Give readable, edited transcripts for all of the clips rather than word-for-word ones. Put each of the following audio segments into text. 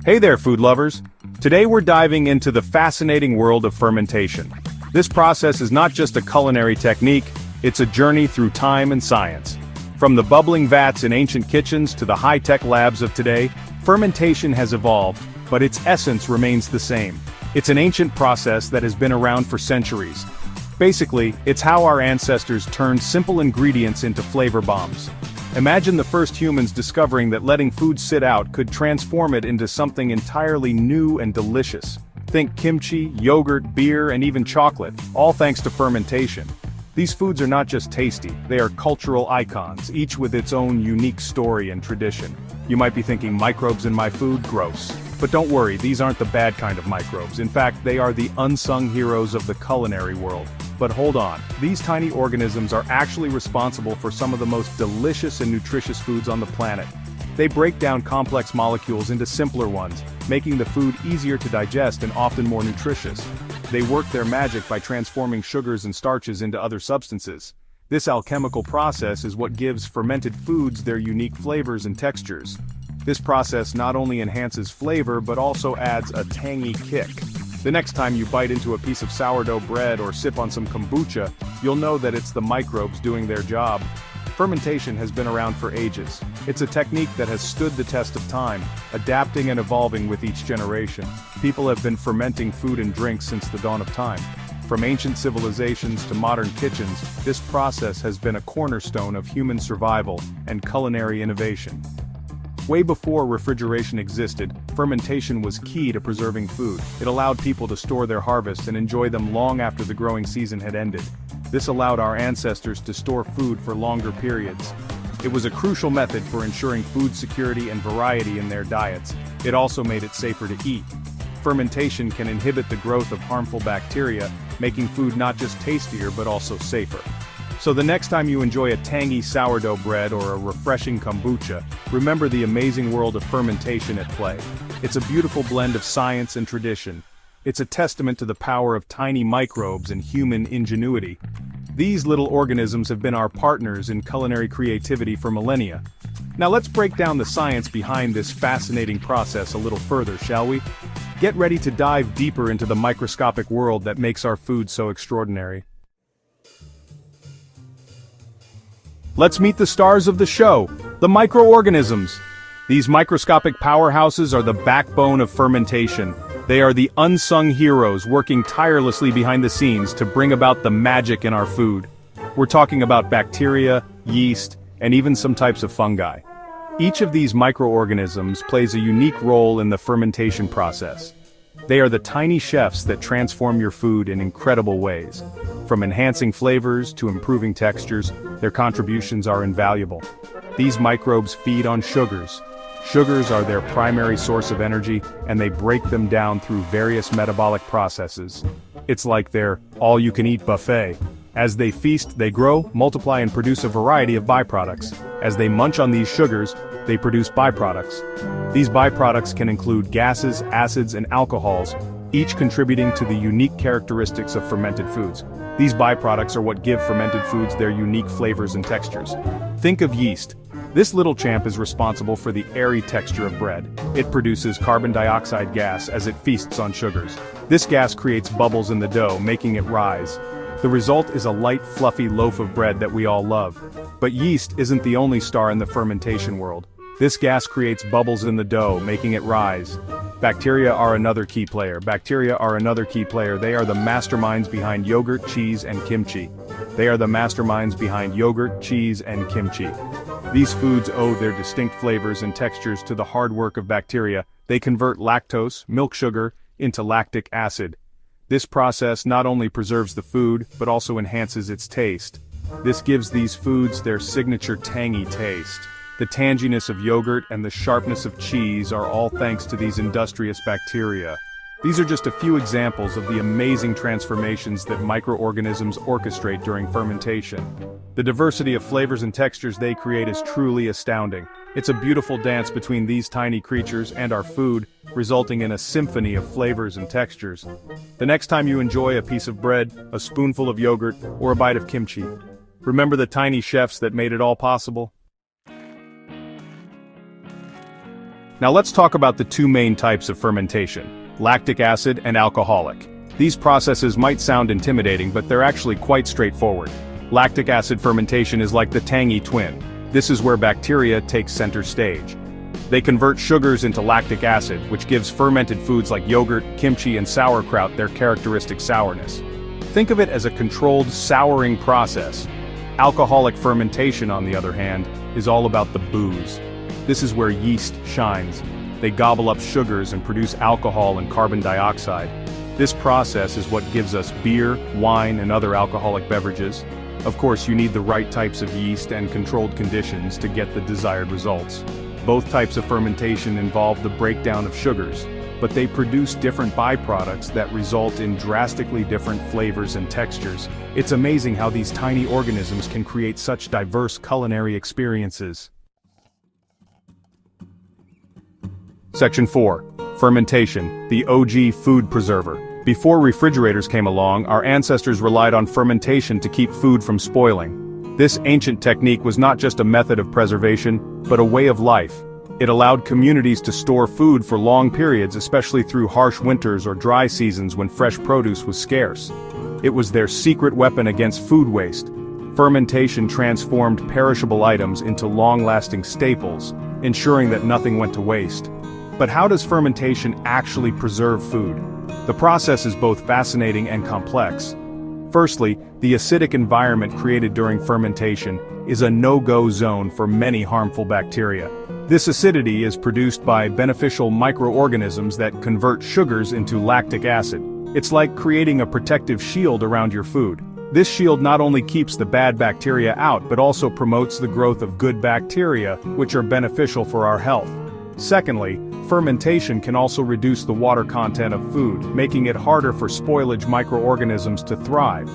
Hey there, food lovers! Today we're diving into the fascinating world of fermentation. This process is not just a culinary technique, it's a journey through time and science. From the bubbling vats in ancient kitchens to the high-tech labs of today, fermentation has evolved, but its essence remains the same. It's an ancient process that has been around for centuries. Basically, it's how our ancestors turned simple ingredients into flavor bombs. Imagine the first humans discovering that letting food sit out could transform it into something entirely new and delicious. Think kimchi, yogurt, beer, and even chocolate, all thanks to fermentation. These foods are not just tasty, they are cultural icons, each with its own unique story and tradition. You might be thinking, microbes in my food? Gross. But don't worry, these aren't the bad kind of microbes. In fact, they are the unsung heroes of the culinary world. But hold on, these tiny organisms are actually responsible for some of the most delicious and nutritious foods on the planet. They break down complex molecules into simpler ones, making the food easier to digest and often more nutritious. They work their magic by transforming sugars and starches into other substances. This alchemical process is what gives fermented foods their unique flavors and textures. This process not only enhances flavor but also adds a tangy kick. The next time you bite into a piece of sourdough bread or sip on some kombucha, you'll know that it's the microbes doing their job. Fermentation has been around for ages. It's a technique that has stood the test of time, adapting and evolving with each generation. People have been fermenting food and drinks since the dawn of time. From ancient civilizations to modern kitchens, this process has been a cornerstone of human survival and culinary innovation. Way before refrigeration existed, fermentation was key to preserving food. It allowed people to store their harvest and enjoy them long after the growing season had ended. This allowed our ancestors to store food for longer periods. It was a crucial method for ensuring food security and variety in their diets. It also made it safer to eat. Fermentation can inhibit the growth of harmful bacteria, making food not just tastier but also safer. So the next time you enjoy a tangy sourdough bread or a refreshing kombucha, remember the amazing world of fermentation at play. It's a beautiful blend of science and tradition. It's a testament to the power of tiny microbes and human ingenuity. These little organisms have been our partners in culinary creativity for millennia. Now let's break down the science behind this fascinating process a little further, shall we? Get ready to dive deeper into the microscopic world that makes our food so extraordinary. Let's meet the stars of the show, the microorganisms. These microscopic powerhouses are the backbone of fermentation. They are the unsung heroes working tirelessly behind the scenes to bring about the magic in our food. We're talking about bacteria, yeast, and even some types of fungi. Each of these microorganisms plays a unique role in the fermentation process. They are the tiny chefs that transform your food in incredible ways. From enhancing flavors to improving textures, their contributions are invaluable. These microbes feed on sugars. Sugars are their primary source of energy, and they break them down through various metabolic processes. It's like their all-you-can-eat buffet. As they feast, they grow, multiply, and produce a variety of byproducts. As they munch on these sugars, they produce byproducts. These byproducts can include gases, acids, and alcohols, each contributing to the unique characteristics of fermented foods. These byproducts are what give fermented foods their unique flavors and textures. Think of yeast. This little champ is responsible for the airy texture of bread. It produces carbon dioxide gas as it feasts on sugars. This gas creates bubbles in the dough, making it rise. The result is a light, fluffy loaf of bread that we all love. But yeast isn't the only star in the fermentation world. This gas creates bubbles in the dough, making it rise. Bacteria are another key player. They are the masterminds behind yogurt, cheese, and kimchi. These foods owe their distinct flavors and textures to the hard work of bacteria. They convert lactose, milk sugar, into lactic acid. This process not only preserves the food, but also enhances its taste. This gives these foods their signature tangy taste. The tanginess of yogurt and the sharpness of cheese are all thanks to these industrious bacteria. These are just a few examples of the amazing transformations that microorganisms orchestrate during fermentation. The diversity of flavors and textures they create is truly astounding. It's a beautiful dance between these tiny creatures and our food, resulting in a symphony of flavors and textures. The next time you enjoy a piece of bread, a spoonful of yogurt, or a bite of kimchi, remember the tiny chefs that made it all possible. Now let's talk about the two main types of fermentation: lactic acid and alcoholic. These processes might sound intimidating, but they're actually quite straightforward. Lactic acid fermentation is like the tangy twin. This is where bacteria take center stage. They convert sugars into lactic acid, which gives fermented foods like yogurt, kimchi, and sauerkraut their characteristic sourness. Think of it as a controlled souring process. Alcoholic fermentation, on the other hand, is all about the booze. This is where yeast shines. They gobble up sugars and produce alcohol and carbon dioxide. This process is what gives us beer, wine, and other alcoholic beverages. Of course, you need the right types of yeast and controlled conditions to get the desired results. Both types of fermentation involve the breakdown of sugars, but they produce different byproducts that result in drastically different flavors and textures. It's amazing how these tiny organisms can create such diverse culinary experiences. Section 4. Fermentation, the OG food preserver. Before refrigerators came along, our ancestors relied on fermentation to keep food from spoiling. This ancient technique was not just a method of preservation, but a way of life. It allowed communities to store food for long periods, especially through harsh winters or dry seasons when fresh produce was scarce. It was their secret weapon against food waste. Fermentation transformed perishable items into long-lasting staples, ensuring that nothing went to waste. But how does fermentation actually preserve food? The process is both fascinating and complex. Firstly, the acidic environment created during fermentation is a no-go zone for many harmful bacteria. This acidity is produced by beneficial microorganisms that convert sugars into lactic acid. It's like creating a protective shield around your food. This shield not only keeps the bad bacteria out, but also promotes the growth of good bacteria, which are beneficial for our health. Secondly, fermentation can also reduce the water content of food, making it harder for spoilage microorganisms to thrive.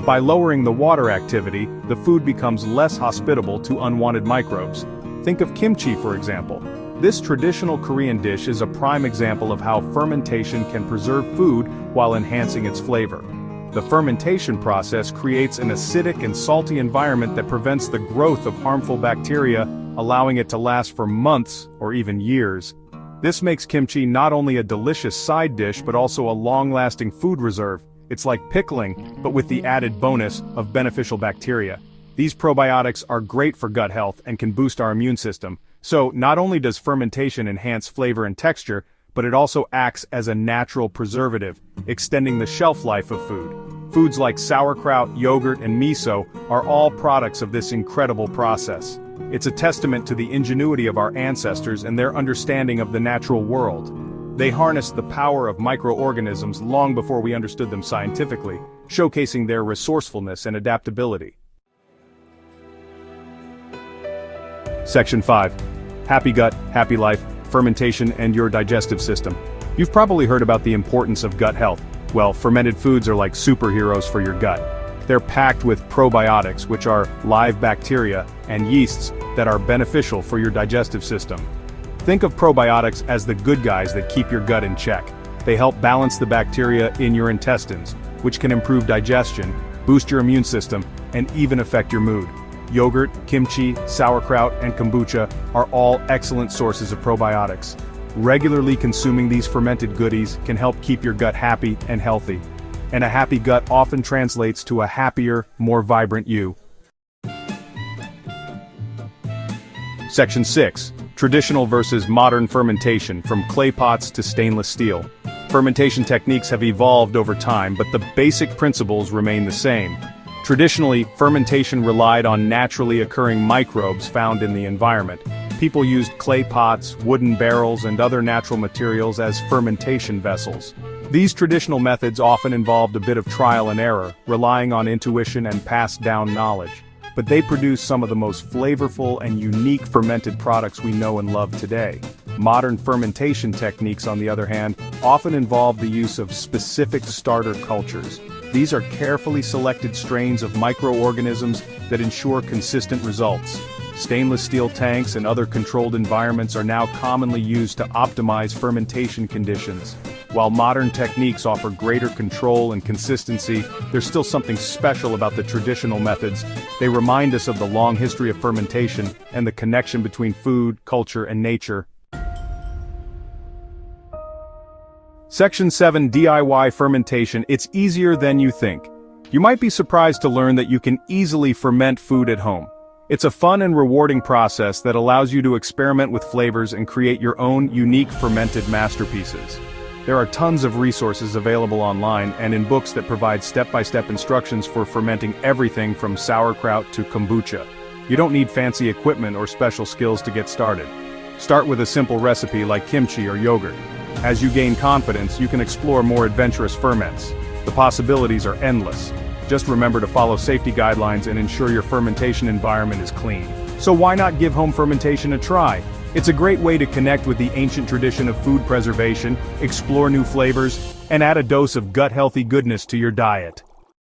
By lowering the water activity, the food becomes less hospitable to unwanted microbes. Think of kimchi, for example. This traditional Korean dish is a prime example of how fermentation can preserve food while enhancing its flavor. The fermentation process creates an acidic and salty environment that prevents the growth of harmful bacteria, allowing it to last for months or even years. This makes kimchi not only a delicious side dish but also a long-lasting food reserve. It's like pickling, but with the added bonus of beneficial bacteria. These probiotics are great for gut health and can boost our immune system. So not only does fermentation enhance flavor and texture, but it also acts as a natural preservative, extending the shelf life of food. Foods like sauerkraut, yogurt, and miso are all products of this incredible process. It's a testament to the ingenuity of our ancestors and their understanding of the natural world. They harnessed the power of microorganisms long before we understood them scientifically, showcasing their resourcefulness and adaptability. Section 5. Happy gut, happy life, fermentation and your digestive system. You've probably heard about the importance of gut health. Well, fermented foods are like superheroes for your gut. They're packed with probiotics, which are live bacteria, and yeasts that are beneficial for your digestive system. Think of probiotics as the good guys that keep your gut in check. They help balance the bacteria in your intestines, which can improve digestion, boost your immune system, and even affect your mood. Yogurt, kimchi, sauerkraut, and kombucha are all excellent sources of probiotics. Regularly consuming these fermented goodies can help keep your gut happy and healthy. And a happy gut often translates to a happier, more vibrant you. Section 6. Traditional versus modern fermentation, from clay pots to stainless steel. Fermentation techniques have evolved over time, but the basic principles remain the same. Traditionally, fermentation relied on naturally occurring microbes found in the environment. People used clay pots, wooden barrels, and other natural materials as fermentation vessels. These traditional methods often involved a bit of trial and error, relying on intuition and passed down knowledge. But they produce some of the most flavorful and unique fermented products we know and love today. Modern fermentation techniques, on the other hand, often involve the use of specific starter cultures. These are carefully selected strains of microorganisms that ensure consistent results. Stainless steel tanks and other controlled environments are now commonly used to optimize fermentation conditions. While modern techniques offer greater control and consistency, there's still something special about the traditional methods. They remind us of the long history of fermentation and the connection between food, culture, and nature. Section 7 DIY Fermentation. It's easier than you think. You might be surprised to learn that you can easily ferment food at home. It's a fun and rewarding process that allows you to experiment with flavors and create your own unique fermented masterpieces. There are tons of resources available online and in books that provide step-by-step instructions for fermenting everything from sauerkraut to kombucha. You don't need fancy equipment or special skills to get started. Start with a simple recipe like kimchi or yogurt. As you gain confidence, you can explore more adventurous ferments. The possibilities are endless. Just remember to follow safety guidelines and ensure your fermentation environment is clean. So why not give home fermentation a try? It's a great way to connect with the ancient tradition of food preservation, explore new flavors, and add a dose of gut-healthy goodness to your diet.